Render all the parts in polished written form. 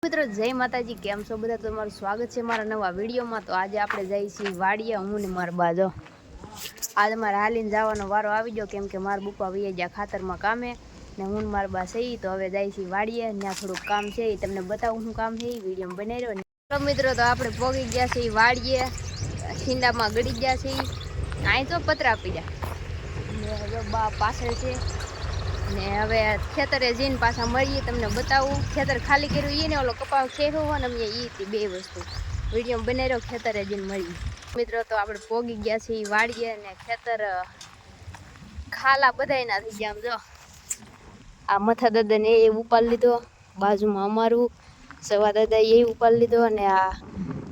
મિત્રો જય માતાજી, કેમ છો બધા? તમારું સ્વાગત છે મારા નવા વિડીયોમાં. તો આજે આપણે જઈએ છીએ વાડીએ, હું ને મારા બા. જો આજે મારે હાલીને જવાનો વારો આવી ગયો, કેમ કે મારા બપ્પા વૈયા ગયા ખાતરમાં કામે ને હું ને મારા બા સહી. તો હવે જાય છીએ વાડીએ, ત્યાં થોડુંક કામ છે, એ તમને બતાવું શું કામ છે, એ વિડીયોમાં બનાવી રહ્યો. તો મિત્રો તો આપણે પોગી ગયા છીએ વાડીએ, છીંડામાં ગળી ગયા છીએ. અહીં તો પતરા આપી ગયા બા પાછળ છે ને. હવે ખેતરે જઈને પાછા મળીએ, તમને બતાવું. ખેતર ખાલી કર્યું એ ને ઓલો કપાસ ખેરો હોય ને, અમે એ બે વસ્તુ વિડીયો બનાવી રહ્યો. ખેતરે જઈને મળીએ મિત્રો. તો આપણે પોગી ગયા છીએ વાડીએ ને ખેતર ખાલા બધા ના થઈ ગયા. આમ જો આ મથા દાદા ને એ ઉપાડી લીધો, બાજુમાં અમારું સવા દાદા એ ઉપાડી લીધો, અને આ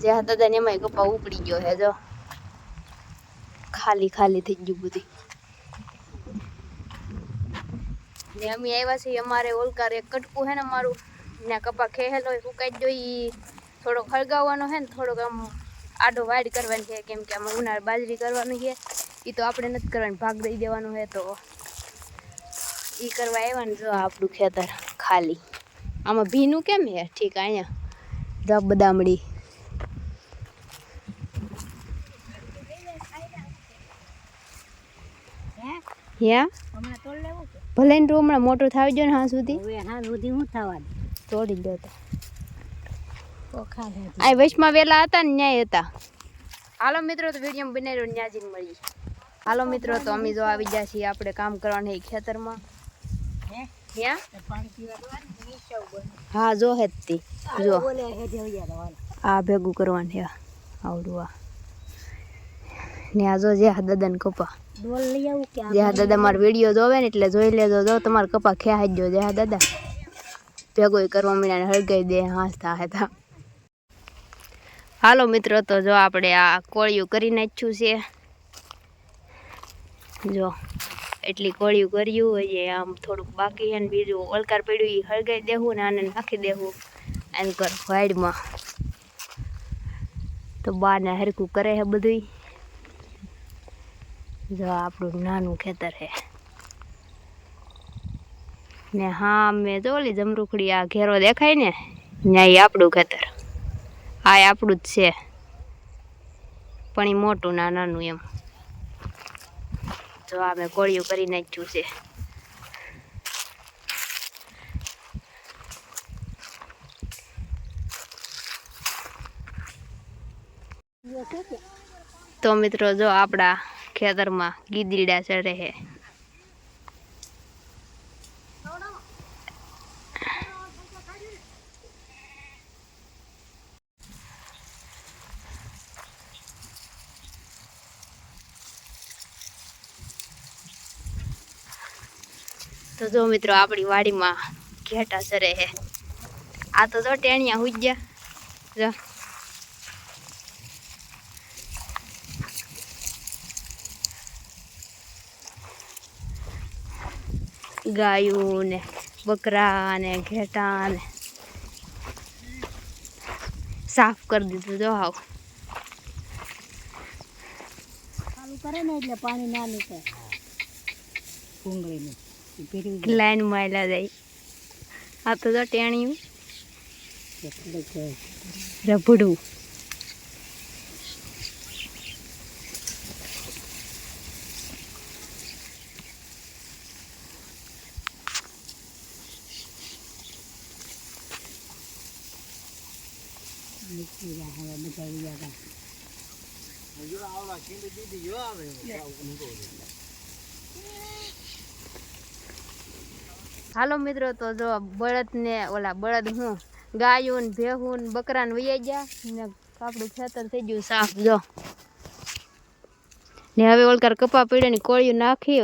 જ્યાં દાદા ને એમાં કપા ઉપડી ગયો હે. જો ખાલી ખાલી થઈ ગયું બધી. ને અમે આવ્યા છીએ અમારે ઓલકાર એક કટકું હે ને અમારું, ને કપા ખેહેલો સુકાઈ જોઈ, થોડો ખળગાવવાનો હે ને થોડોક આમ આડો વાડ કરવાની છે, કેમ કે આમાં ઉનાળ બાજરી કરવાની છે. એ તો આપણે નથી કરવાની, ભાગ દઈ દેવાનું છે. તો એ કરવા આવ્યા ને. જો આપણું ખેતર ખાલી, આમાં ભીનું કેમ હે? ઠીક અહીંયા જો બદામડી ભલે ને હમણાં મોટું થાવી ગયો ને. હા સુધી હું થવા તોડી દો તો આ વૈશમાં વેલા હતા ને ન્યાય હતા. હાલો મિત્રો, તો વિડીયો બનાવ્યો ન્યા જઈને મળીએ. હાલો મિત્રો, તો અમે જો આવી ગયા છીએ આપણે કામ કરવાનું છે ખેતરમાં. હા જો હે તી જો આ ભેગું કરવાનું છે આવડું આ ને. આ જો જે દાદા ને કપા જે દાદા મારો વિડીયો જોવે ને એટલે જોઈ લેજો. જો તમારે કપા ખેહાઈ ગયો જે દાદા ભેગો કરવા મીના ને હળગાઈ દે હાંસતા હતા. હાલો મિત્રો, તો જો આપણે આ કોળિયું કરી નાખ્યું છે. જો એટલી કોળિયું કર્યું હોય, આમ થોડુંક બાકી છે ને બીજું ઓલકાર પડ્યું એ હળગાઈ દેવું ને આને નાખી દેવું એમ કર વાડમાં. તો બાને હરખું કરે છે બધું. જો આપણું નાનું ખેતર છે ને. હા મેં જો ઓલી જમરૂખડી આ ઘેરો દેખાય ને, ત્યાં એ આપણું ખેતર. આ આપણું જ છે, પણ એ મોટું ના નાનું એમ. જો આ મેં કોળિયું કરી નાખ્યું છે. તો મિત્રો જો આપણા ખેતરમાં ગીદીડા ચડે છે. તો જો મિત્રો આપણી વાડીમાં ઘેટા ચરે છે. આ તો જો ટેણિયા હુઈ ગયા. જો ગાયું ને બકરા ને ઘેટા ને સાફ કરી દીધું. જો હાવ ચાલુ કરે ને એટલે પાણી ના નીકળે. લાઈન માયલા જાય. આ તો જો ટેણિયું રબડું. હાલો મિત્રો, તો જો બળદ ને ઓલા બળદ હું ગાયું ને ભેહું ને બકરા ને વૈયા ગયા ને આપણું ખેતર થઈ ગયું સાફ. જો ને હવે ઓલકાર કપા પીડે ને કોળિયું નાખી,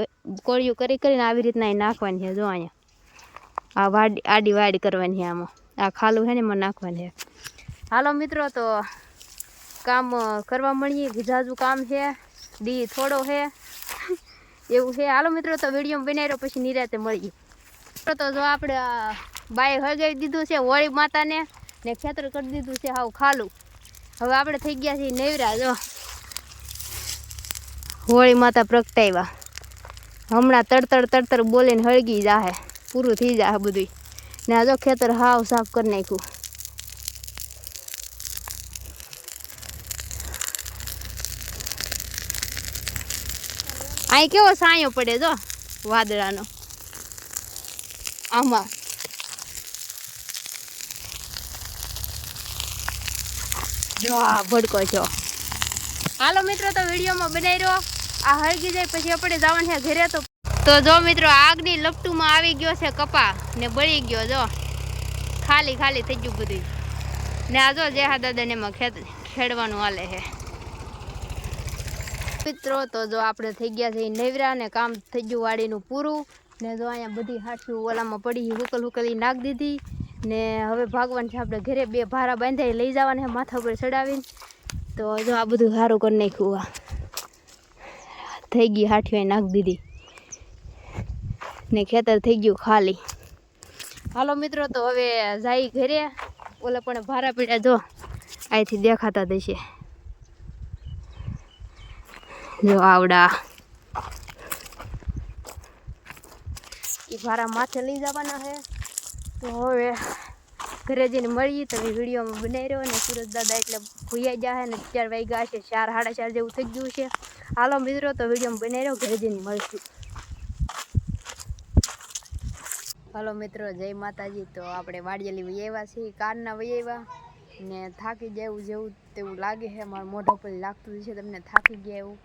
કોળિયું કરી કરીને આવી રીતના નાખવાની છે. જો અહીંયા આ આડી વાડી કરવાની છે. આમાં આ ખાલું છે ને એમાં નાખવાની છે. હાલો મિત્રો, તો કામ કરવા મળીએ. જાજુ કામ છે, દી થોડો છે એવું છે. હાલો મિત્રો, તો વિડીયો બનાવી રહ્યો, પછી નિરાતે મળીએ. તો જો આપણે બાય હળગાવી દીધું છે હોળી માતાને ને ખેતર કરી દીધું છે હાવ ખાલું. હવે આપણે થઈ ગયા છીએ નેવરા. જો હોળી માતા પ્રગટાવ્યા, હમણાં તડતર બોલીને હળગી જાહે, પૂરું થઈ જાય બધું. ને આ જો ખેતર હાવ સાફ કરી નાખ્યું. અહીં કેવો સાયો પડે જો વાદળાનો આમાં. જો આ ભડકો છો. હાલો મિત્રો, તો વિડીયોમાં બનાવી રહ્યો. આ હળગી જાય પછી આપણે જવાનું છે ઘરે. તો જો મિત્રો, આગની લપટુમાં આવી ગયો છે કપા ને બળી ગયો. જો ખાલી થઈ ગયું બધું. ને આ જો જેહા દાદાને એમાં ખેડવાનું હાલે છે મિત્રો. તો જો આપણે થઈ ગયા છે નેવરા ને કામ થઈ ગયું વાડીનું પૂરું. ને જો અહીંયા બધી હાથીઓ ઓલામાં પડી હુકલી નાખી દીધી. ને હવે ભાગવાનું છે આપણે ઘરે. 2 ભારા બાંધાઈ લઈ જવાના છે માથા પર ચડાવીને. તો જો આ બધું સારું કરી નાખ્યું. આ થઈ ગઈ હાથીઓ નાખી દીધી ને ખેતર થઈ ગયું ખાલી. હાલો મિત્રો, તો હવે જાય ઘરે. ઓલા પણ ભારા પીડ્યા જો અહીંથી દેખાતા થશે. જો આવડા એ ભારા માથે લઈ જવાના છે. તો હવે ઘરે જઈને મળીએ. તમે વિડીયોમાં બનાવી રહ્યો. ને સુરજ દાદા એટલે ભૂયા જાય ને 4 વાગ્યા છે, 4 સાડા 4 જેવું થઈ ગયું છે. હાલો મિત્રો, તો વિડીયોમાં બનાવી રહ્યો. ઘરે જઈને મળશું. હાલો મિત્રો, જય માતાજી. તો આપણે વાડિયેલી વહી આવ્યા છીએ, કારના વહી આવ્યા ને થાકી ગયા જેવું તેવું લાગે છે. મારા મોઢા પર લાગતું છે તમને થાકી ગયા એવું.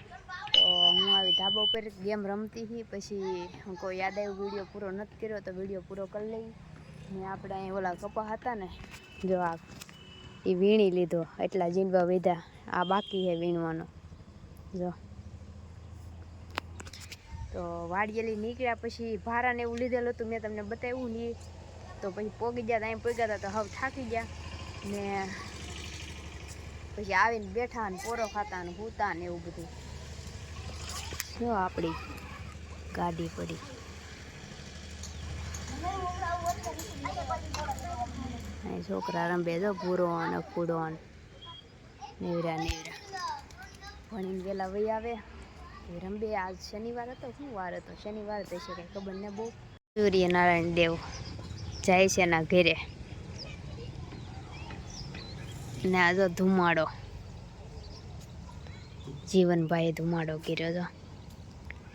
તો હું આવી ધાબા ઉપર ગેમ રમતી હતી. પછી હું કોઈ યાદ આવ્યું વિડીયો પૂરો નથી કર્યો, તો વિડીયો પૂરો કરી લઈ. ને આપણે અહીં ઓલા કપા હતા ને, જો આ એ વીણી લીધો. એટલા જીનવા વધ્યા. આ બાકી છે વીણવાનો. જો તો વાડિયેલી નીકળ્યા પછી ભારાને એવું લીધેલું હતું, મેં તમને બતાવ્યું નહીં. તો પછી પોગી ગયા, અહીં પોગ્યા હતા તો હવે થાકી ગયા. ને પછી આવીને બેઠા ને પોરો ખાતા ને સૂતા ને એવું બધું. જો આપણી ગાડી પડી. અહીં છોકરા રંબે જો ભૂરો ને ફૂડો નેવરા ભણીને વહેલા વહી આવે રંબે. આજ શનિવાર હતો, શું વાર હતો? શનિવાર તો છે કંઈ ખબર ને બહુ. સૂર્યનારાયણ દેવ જાય છે એના ઘરે. ને આ જો ધુમાડો, જીવનભાઈ ધુમાડો કર્યો. જો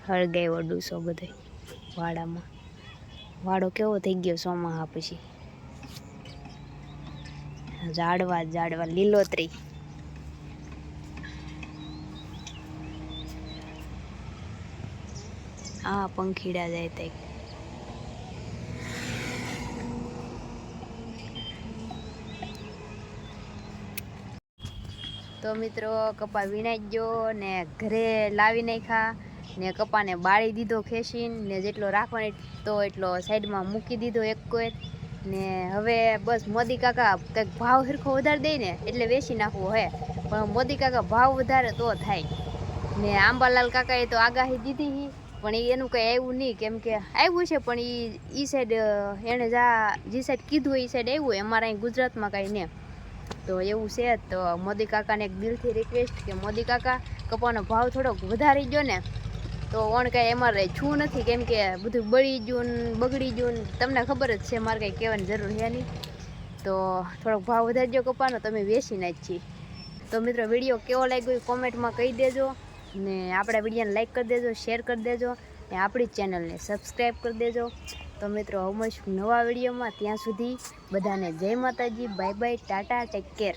હળગાવ્યો ડૂસો બધો વાડામાં. વાડો કેવો થઈ ગયો ચોમાસા પછી. ઝાડવા લીલોતરી. આ પંખીડા જાય તે. તો મિત્રો, કપા વીણાઈ ગયો ને ઘરે લાવી નાખ્યા. ને કપાને બાળી દીધો ખેંચીને. ને જેટલો રાખવાનો તો એટલો સાઈડમાં મૂકી દીધો એક કોઈ. ને હવે બસ મોદી કાકા કંઈક ભાવ સરખો વધારે દે ને એટલે વેચી નાખવો હે. પણ મોદી કાકા ભાવ વધારે તો થાય. ને આંબાલાલ કાકાએ તો આગાહી દીધી, પણ એનું કંઈ આવ્યું નહીં. કેમ કે આવ્યું છે પણ એ સાઈડ એણે જે સાઈડ કીધું એ સાઈડ આવ્યું. અમારા અહીં ગુજરાતમાં કાંઈ ને. તો એવું છે. તો મોદી કાકાને એક દિલથી રિક્વેસ્ટ કે મોદી કાકા કપાનો ભાવ થોડોક વધારી ગયો ને તો ઓણ કાંઈ અમારે છું નથી. કેમ કે બધું બળી ગયું ને બગડી ગયું ને તમને ખબર જ છે, મારે કંઈ કહેવાની જરૂર છે નહીં. તો થોડોક ભાવ વધારી ગયો કપાનો, તમે વેચી નાખી. તો મિત્રો, વિડીયો કેવો લાગ્યો એ કોમેન્ટમાં કહી દેજો. ને આપણા વિડીયોને લાઈક કરી દેજો, શેર કરી દેજો. ને આપણી ચેનલને સબસ્ક્રાઈબ કરી દેજો. તો મિત્રો, હવે મળીશું નવા વિડીયોમાં. ત્યાં સુધી બધાને જય માતાજી, bye bye, Tata, take care.